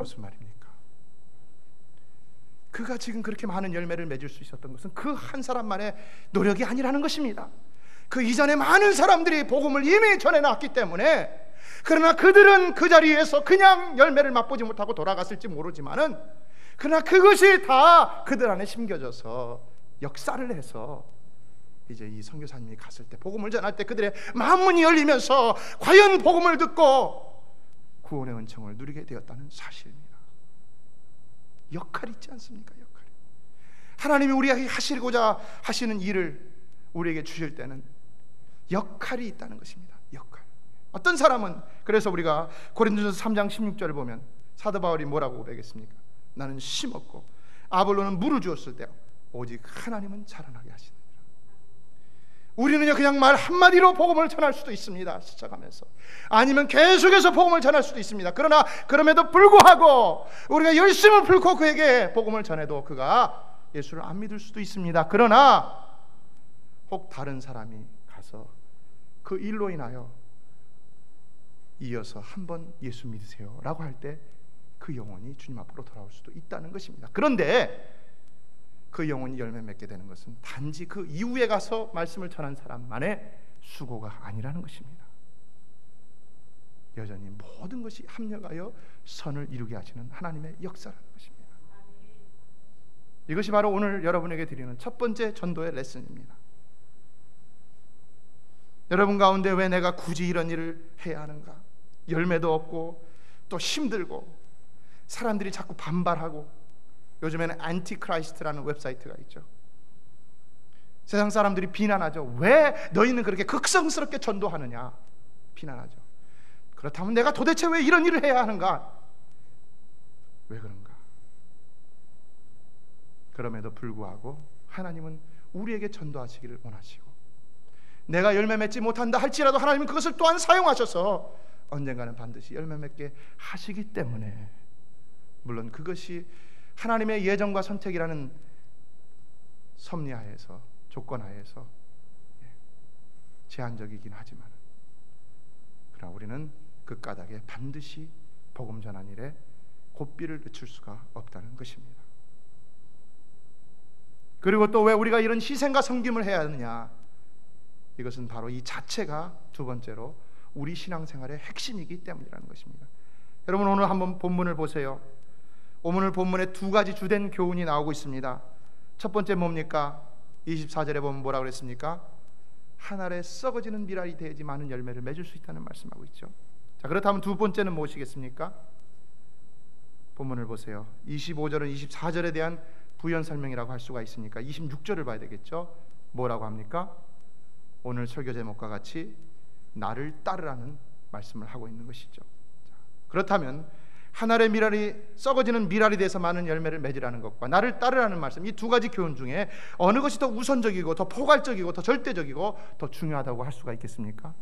무슨 말입니까? 그가 지금 그렇게 많은 열매를 맺을 수 있었던 것은 그 한 사람만의 노력이 아니라는 것입니다. 그 이전에 많은 사람들이 복음을 이미 전해놨기 때문에, 그러나 그들은 그 자리에서 그냥 열매를 맛보지 못하고 돌아갔을지 모르지만은, 그러나 그것이 다 그들 안에 심겨져서 역사를 해서 이제 이 선교사님이 갔을 때, 복음을 전할 때 그들의 마음문이 열리면서 과연 복음을 듣고 구원의 은총을 누리게 되었다는 사실입니다. 역할이 있지 않습니까? 역할이. 하나님이 우리에게 하시고자 하시는 일을 우리에게 주실 때는 역할이 있다는 것입니다. 역할. 어떤 사람은, 그래서 우리가 고린도전서 3장 16절을 보면 사도 바울이 뭐라고 고백했습니까? 나는 심었고 아볼로는 물을 주었을 때 오직 하나님은 자라나게 하시느니라. 우리는요, 그냥 말 한마디로 복음을 전할 수도 있습니다. 시작하면서. 아니면 계속해서 복음을 전할 수도 있습니다. 그러나 그럼에도 불구하고 우리가 열심을 풀고 그에게 복음을 전해도 그가 예수를 안 믿을 수도 있습니다. 그러나 혹 다른 사람이 가서 그 일로 인하여 이어서 한번 예수 믿으세요 라고 할 때 그 영혼이 주님 앞으로 돌아올 수도 있다는 것입니다. 그런데 그 영혼이 열매 맺게 되는 것은 단지 그 이후에 가서 말씀을 전한 사람만의 수고가 아니라는 것입니다. 여전히 모든 것이 합력하여 선을 이루게 하시는 하나님의 역사라는 것입니다. 이것이 바로 오늘 여러분에게 드리는 첫 번째 전도의 레슨입니다. 여러분 가운데 왜 내가 굳이 이런 일을 해야 하는가? 열매도 없고 또 힘들고 사람들이 자꾸 반발하고, 요즘에는 안티크라이스트라는 웹사이트가 있죠. 세상 사람들이 비난하죠. 왜 너희는 그렇게 극성스럽게 전도하느냐 비난하죠. 그렇다면 내가 도대체 왜 이런 일을 해야 하는가? 왜 그런가? 그럼에도 불구하고 하나님은 우리에게 전도하시기를 원하시고, 내가 열매 맺지 못한다 할지라도 하나님은 그것을 또한 사용하셔서 언젠가는 반드시 열매 맺게 하시기 때문에, 물론 그것이 하나님의 예정과 선택이라는 섭리하에서, 조건하에서 제한적이긴 하지만, 그러나 우리는 그 까닭에 반드시 복음 전한 일에 고삐를 늦출 수가 없다는 것입니다. 그리고 또 왜 우리가 이런 희생과 섬김을 해야 하느냐? 이것은 바로 이 자체가 두 번째로 우리 신앙생활의 핵심이기 때문이라는 것입니다. 여러분, 오늘 한번 본문을 보세요. 오늘 본문에 두 가지 주된 교훈이 나오고 있습니다. 첫 번째 뭡니까? 24절에 보면 뭐라고 그랬습니까? 한 알에 썩어지는 밀알이 되지 많은 열매를 맺을 수 있다는 말씀하고 있죠. 자, 그렇다면 두 번째는 무엇이겠습니까? 본문을 보세요. 25절은 24절에 대한 부연 설명이라고 할 수가 있으니까 26절을 봐야 되겠죠. 뭐라고 합니까? 오늘 설교 제목과 같이 나를 따르라는 말씀을 하고 있는 것이죠. 자, 그렇다면 한 알의 밀알이 썩어지는 밀알이 돼서 많은 열매를 맺으라는 것과 나를 따르라는 말씀, 이 두 가지 교훈 중에 어느 것이 더 우선적이고 더 포괄적이고 더 절대적이고 더 중요하다고 할 수가 있겠습니까?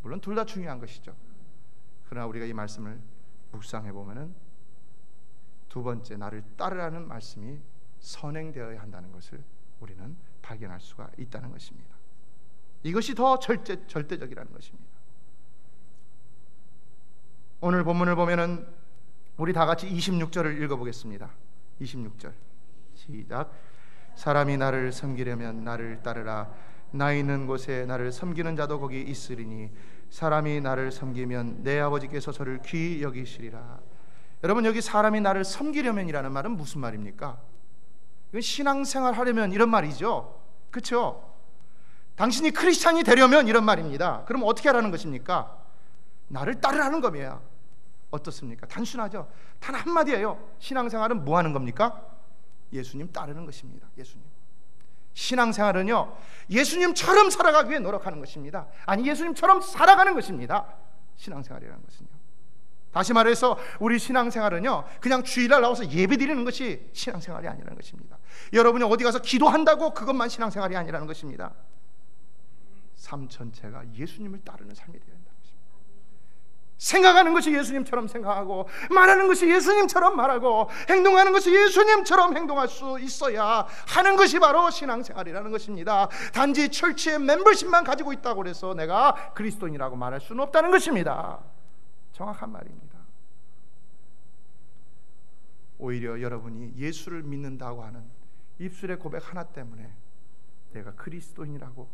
물론 둘 다 중요한 것이죠. 그러나 우리가 이 말씀을 묵상해 보면은 두 번째 나를 따르라는 말씀이 선행되어야 한다는 것을 우리는 발견할 수가 있다는 것입니다. 이것이 더 절대적이라는 것입니다. 오늘 본문을 보면은 우리 다 같이 26절을 읽어보겠습니다. 26절 시작. 사람이 나를 섬기려면 나를 따르라. 나 있는 곳에 나를 섬기는 자도 거기 있으리니 사람이 나를 섬기면 내 아버지께서 저를 귀히 여기시리라. 여러분, 여기 사람이 나를 섬기려면이라는 말은 무슨 말입니까? 이건 신앙생활 하려면 이런 말이죠. 그렇죠? 당신이 크리스찬이 되려면 이런 말입니다. 그럼 어떻게 하라는 것입니까? 나를 따르라는 겁니다. 어떻습니까? 단순하죠. 단 한마디예요. 신앙생활은 뭐 하는 겁니까? 예수님 따르는 것입니다. 예수님. 신앙생활은요, 예수님처럼 살아가기 위해 노력하는 것입니다. 아니, 예수님처럼 살아가는 것입니다. 신앙생활이라는 것은요. 다시 말해서 우리 신앙생활은요, 그냥 주일날 나와서 예배드리는 것이 신앙생활이 아니라는 것입니다. 여러분이 어디 가서 기도한다고 그것만 신앙생활이 아니라는 것입니다. 삶 전체가 예수님을 따르는 삶이 되어야 한다는 것입니다. 생각하는 것이 예수님처럼 생각하고, 말하는 것이 예수님처럼 말하고, 행동하는 것이 예수님처럼 행동할 수 있어야 하는 것이 바로 신앙생활이라는 것입니다. 단지 철치의 멤버십만 가지고 있다고 해서 내가 그리스도인이라고 말할 수는 없다는 것입니다. 정확한 말입니다. 오히려 여러분이 예수를 믿는다고 하는 입술의 고백 하나 때문에 내가 그리스도인이라고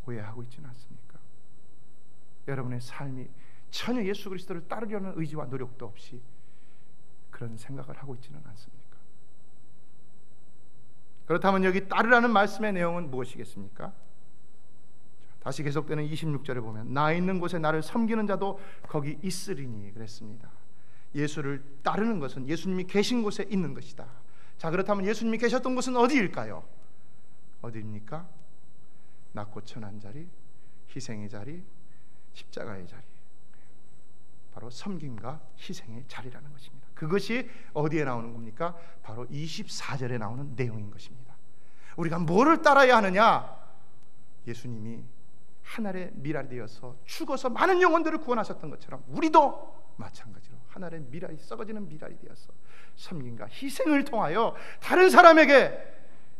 오해하고 있지는 않습니까? 여러분의 삶이 전혀 예수 그리스도를 따르려는 의지와 노력도 없이 그런 생각을 하고 있지는 않습니까? 그렇다면 여기 따르라는 말씀의 내용은 무엇이겠습니까? 다시 계속되는 26절에 보면 나 있는 곳에 나를 섬기는 자도 거기 있으리니 그랬습니다. 예수를 따르는 것은 예수님이 계신 곳에 있는 것이다. 자, 그렇다면 예수님이 계셨던 곳은 어디일까요? 어디입니까? 낮고 천한 자리, 희생의 자리, 십자가의 자리, 바로 섬김과 희생의 자리라는 것입니다. 그것이 어디에 나오는 겁니까? 바로 24절에 나오는 내용인 것입니다. 우리가 뭐를 따라야 하느냐? 예수님이 하늘의 미랄이 되어서 죽어서 많은 영혼들을 구원하셨던 것처럼 우리도 마찬가지로 하늘의 미랄이, 썩어지는 미랄이 되어서 섬김과 희생을 통하여 다른 사람에게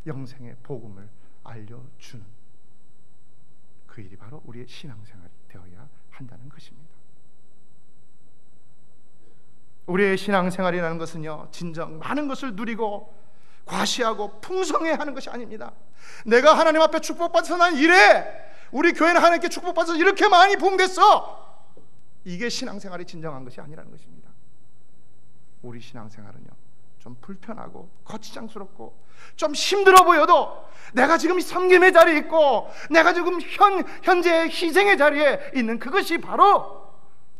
영생의 복음을 알려주는 그 일이 바로 우리의 신앙생활이 되어야 한다는 것입니다. 우리의 신앙생활이라는 것은요, 진정 많은 것을 누리고 과시하고 풍성해야 하는 것이 아닙니다. 내가 하나님 앞에 축복받아서 난 이래, 우리 교회는 하나님께 축복받아서 이렇게 많이 부흥됐어, 이게 신앙생활이 진정한 것이 아니라는 것입니다. 우리 신앙생활은요, 좀 불편하고 거치장스럽고 좀 힘들어 보여도 내가 지금 섬김의 자리에 있고 내가 지금 현재 희생의 자리에 있는 그것이 바로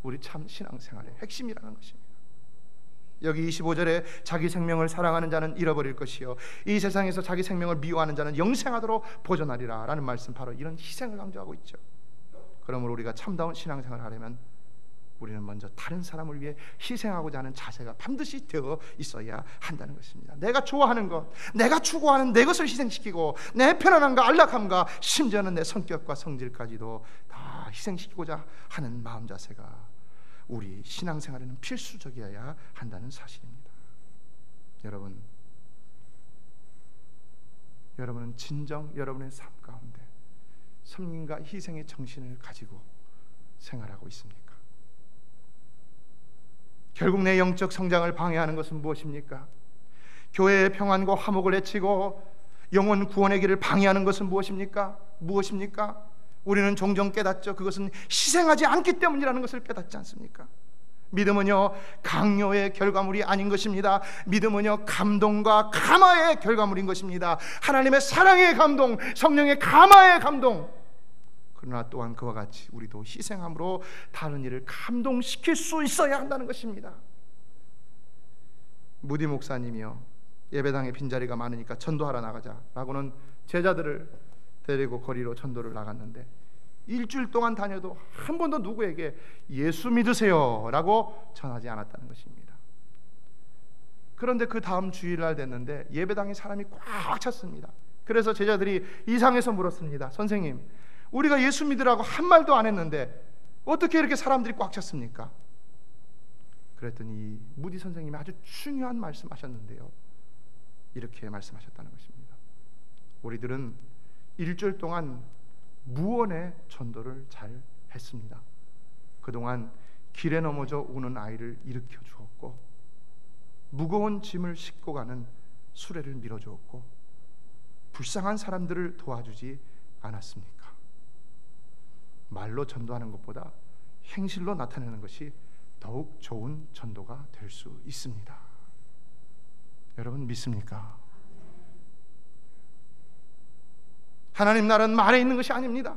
우리 참 신앙생활의 핵심이라는 것입니다. 여기 25절에 자기 생명을 사랑하는 자는 잃어버릴 것이요 이 세상에서 자기 생명을 미워하는 자는 영생하도록 보존하리라 라는 말씀, 바로 이런 희생을 강조하고 있죠. 그러므로 우리가 참다운 신앙생활을 하려면 우리는 먼저 다른 사람을 위해 희생하고자 하는 자세가 반드시 되어 있어야 한다는 것입니다. 내가 좋아하는 것, 내가 추구하는 내 것을 희생시키고 내 편안함과 안락함과 심지어는 내 성격과 성질까지도 다 희생시키고자 하는 마음 자세가 우리 신앙생활에는 필수적이어야 한다는 사실입니다. 여러분은 진정 여러분의 삶 가운데 섬김과 희생의 정신을 가지고 생활하고 있습니까? 결국 내 영적 성장을 방해하는 것은 무엇입니까? 교회의 평안과 화목을 해치고 영혼 구원의 길을 방해하는 것은 무엇입니까? 우리는 종종 깨닫죠. 그것은 희생하지 않기 때문이라는 것을 깨닫지 않습니까? 믿음은요, 강요의 결과물이 아닌 것입니다. 믿음은요, 감동과 감화의 결과물인 것입니다. 하나님의 사랑의 감동, 성령의 감화의 감동. 그러나 또한 그와 같이 우리도 희생함으로 다른 이를 감동시킬 수 있어야 한다는 것입니다. 무디 목사님이요, 예배당에 빈자리가 많으니까 전도하러 나가자라고는 제자들을 데리고 거리로 전도를 나갔는데 일주일 동안 다녀도 한 번도 누구에게 예수 믿으세요 라고 전하지 않았다는 것입니다. 그런데 그 다음 주일날 됐는데 예배당에 사람이 꽉 찼습니다. 그래서 제자들이 이상해서 물었습니다. 선생님, 우리가 예수 믿으라고 한 말도 안 했는데 어떻게 이렇게 사람들이 꽉 찼습니까? 그랬더니 무디 선생님이 아주 중요한 말씀하셨는데요, 이렇게 말씀하셨다는 것입니다. 우리들은 일주일 동안 무언의 전도를 잘 했습니다. 그동안 길에 넘어져 우는 아이를 일으켜 주었고, 무거운 짐을 싣고 가는 수레를 밀어 주었고, 불쌍한 사람들을 도와주지 않았습니까? 말로 전도하는 것보다 행실로 나타내는 것이 더욱 좋은 전도가 될 수 있습니다. 여러분 믿습니까? 하나님 나라는 말에 있는 것이 아닙니다.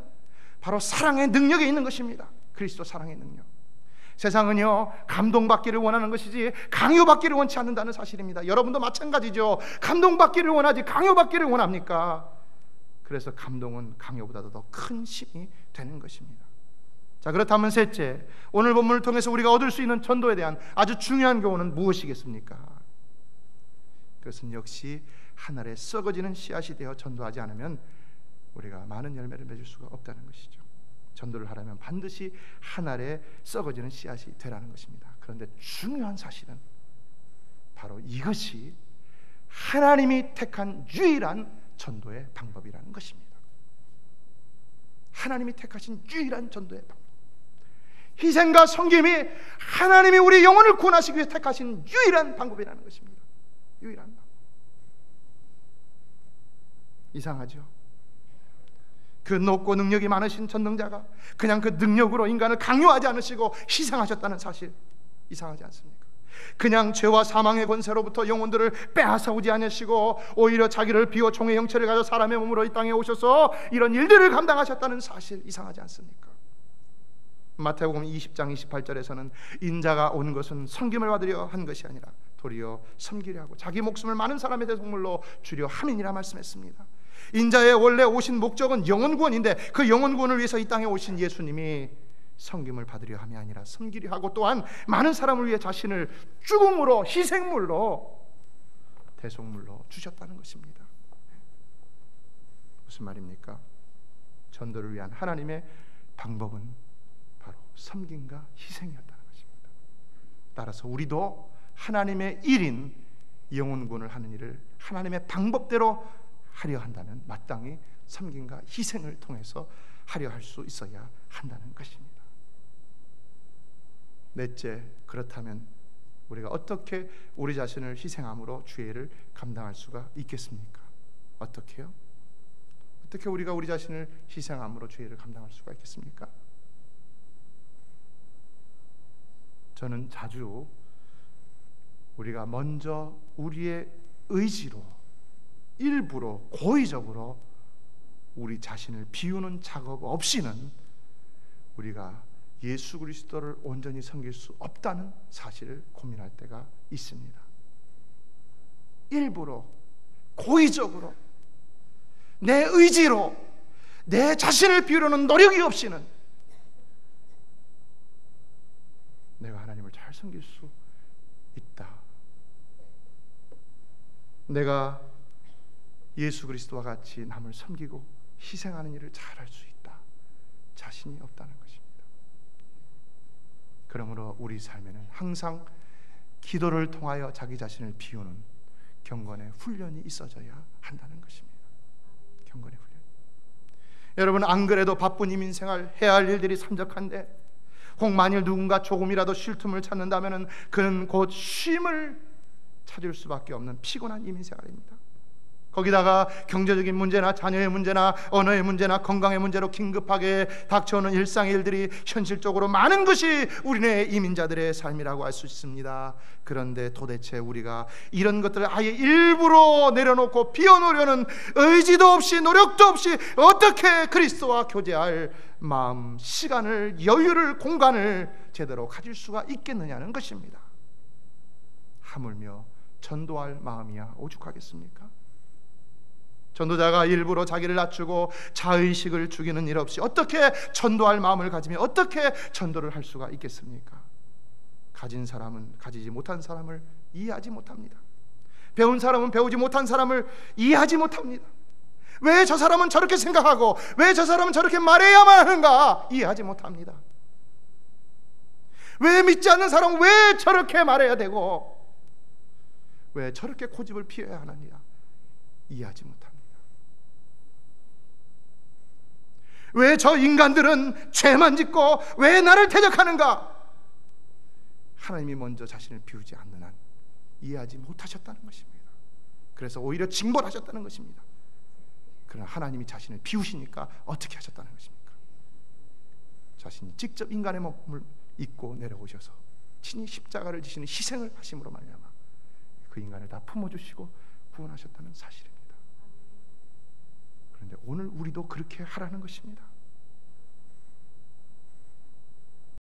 바로 사랑의 능력에 있는 것입니다. 그리스도 사랑의 능력. 세상은요, 감동받기를 원하는 것이지 강요받기를 원치 않는다는 사실입니다. 여러분도 마찬가지죠. 감동받기를 원하지 강요받기를 원합니까? 그래서 감동은 강요보다도 더 큰 힘이 되는 것입니다. 자, 그렇다면 셋째, 오늘 본문을 통해서 우리가 얻을 수 있는 전도에 대한 아주 중요한 교훈은 무엇이겠습니까? 그것은 역시 하늘에 썩어지는 씨앗이 되어 전도하지 않으면 우리가 많은 열매를 맺을 수가 없다는 것이죠. 전도를 하려면 반드시 하늘에 썩어지는 씨앗이 되라는 것입니다. 그런데 중요한 사실은 바로 이것이 하나님이 택한 유일한 전도의 방법이라는 것입니다. 하나님이 택하신 유일한 전도의 방법, 희생과 섬김이 하나님이 우리 영혼을 구원하시기 위해 택하신 유일한 방법이라는 것입니다. 유일한 방법. 이상하죠? 그 높고 능력이 많으신 전능자가 그냥 그 능력으로 인간을 강요하지 않으시고 희생하셨다는 사실, 이상하지 않습니까? 그냥 죄와 사망의 권세로부터 영혼들을 빼앗아오지 않으시고 오히려 자기를 비워 종의 형체를 가져 사람의 몸으로 이 땅에 오셔서 이런 일들을 감당하셨다는 사실, 이상하지 않습니까? 마태복음 20장 28절에서는 인자가 온 것은 섬김을 받으려 한 것이 아니라 도리어 섬기려 하고 자기 목숨을 많은 사람의 대속물로 주려 함이니라 말씀했습니다. 인자의 원래 오신 목적은 영혼 구원인데 그 영혼 구원을 위해서 이 땅에 오신 예수님이 섬김을 받으려 함이 아니라 섬기려 하고 또한 많은 사람을 위해 자신을 죽음으로, 희생물로, 대속물로 주셨다는 것입니다. 무슨 말입니까? 전도를 위한 하나님의 방법은 바로 섬김과 희생이었다는 것입니다. 따라서 우리도 하나님의 일인 영혼 구원을 하는 일을 하나님의 방법대로 하려 한다면 마땅히 섬김과 희생을 통해서 하려 할 수 있어야 한다는 것입니다. 넷째, 그렇다면 우리가 어떻게 우리 자신을 희생함으로 주의 일을 감당할 수가 있겠습니까? 어떻게요? 어떻게 우리가 우리 자신을 희생함으로 주의 일을 감당할 수가 있겠습니까? 저는 자주 우리가 먼저 우리의 의지로, 일부러, 고의적으로 우리 자신을 비우는 작업 없이는 우리가 예수 그리스도를 온전히 섬길 수 없다는 사실을 고민할 때가 있습니다. 일부러, 고의적으로, 내 의지로 내 자신을 비우려는 노력이 없이는 내가 하나님을 잘 섬길 수 있다. 내가 예수 그리스도와 같이 남을 섬기고 희생하는 일을 잘할 수 있다. 자신이 없다는 것입니다. 그러므로 우리 삶에는 항상 기도를 통하여 자기 자신을 비우는 경건의 훈련이 있어져야 한다는 것입니다. 경건의 훈련. 여러분, 안 그래도 바쁜 이민생활 해야 할 일들이 산적한데 혹 만일 누군가 조금이라도 쉴 틈을 찾는다면 그는 곧 쉼을 찾을 수밖에 없는 피곤한 이민생활입니다. 거기다가 경제적인 문제나 자녀의 문제나 언어의 문제나 건강의 문제로 긴급하게 닥쳐오는 일상의 일들이 현실적으로 많은 것이 우리네 이민자들의 삶이라고 할 수 있습니다. 그런데 도대체 우리가 이런 것들을 아예 일부러 내려놓고 비워놓으려는 의지도 없이 노력도 없이 어떻게 그리스도와 교제할 마음, 시간을, 여유를, 공간을 제대로 가질 수가 있겠느냐는 것입니다. 하물며 전도할 마음이야 오죽하겠습니까? 전도자가 일부러 자기를 낮추고 자의식을 죽이는 일 없이 어떻게 전도할 마음을 가지며 어떻게 전도를 할 수가 있겠습니까? 가진 사람은 가지지 못한 사람을 이해하지 못합니다. 배운 사람은 배우지 못한 사람을 이해하지 못합니다. 왜 저 사람은 저렇게 생각하고 왜 저 사람은 저렇게 말해야만 하는가 이해하지 못합니다. 왜 믿지 않는 사람은 왜 저렇게 말해야 되고 왜 저렇게 고집을 피워야 하느냐 이해하지 못합니다. 왜 저 인간들은 죄만 짓고 왜 나를 대적하는가? 하나님이 먼저 자신을 비우지 않는 한 이해하지 못하셨다는 것입니다. 그래서 오히려 징벌하셨다는 것입니다. 그러나 하나님이 자신을 비우시니까 어떻게 하셨다는 것입니까? 자신이 직접 인간의 몸을 입고 내려오셔서 친히 십자가를 지시는 희생을 하심으로 말미암아 그 인간을 다 품어주시고 구원하셨다는 사실입니다. 그런데 오늘 우리도 그렇게 하라는 것입니다.